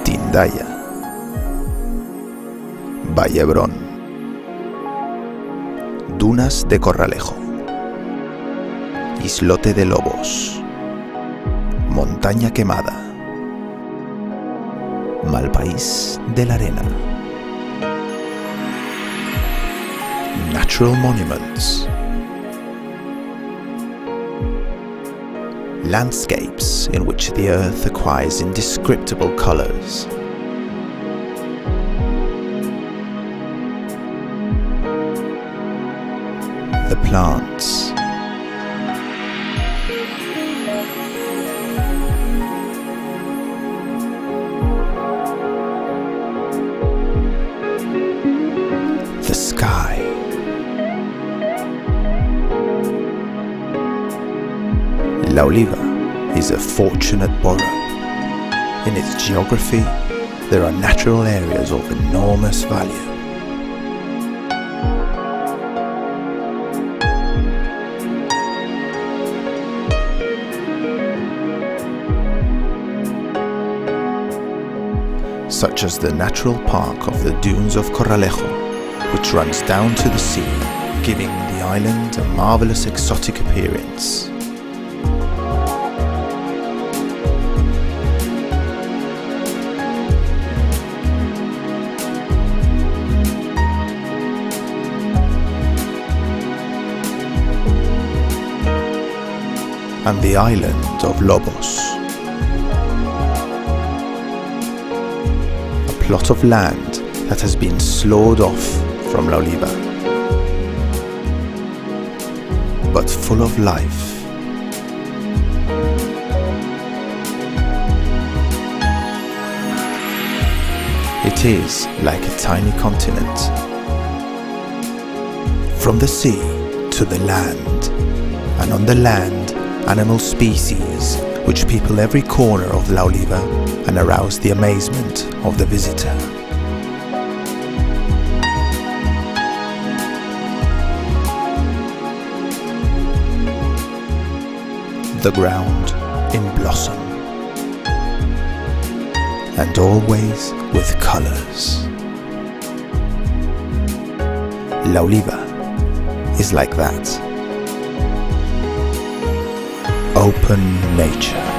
Tindaya, Vallebrón, Dunas de Corralejo, Islote de Lobos, Montaña Quemada, Malpaís de la Arena. Natural monuments, landscapes in which the earth acquires indescribable colors. The plants, the sky, La Oliva is a fortunate borough. In its geography, there are natural areas of enormous value. Such as the natural park of the Dunes of Corralejo, which runs down to the sea, giving the island a marvelous exotic appearance. And the island of Lobos, a plot of land that has been sloughed off from La Oliva, but full of life. It is like a tiny continent. From the sea to the land, and on the land, animal species which people every corner of La Oliva and arouse the amazement of the visitor. The ground in blossom, and always with colors. La Oliva is like that. Open nature.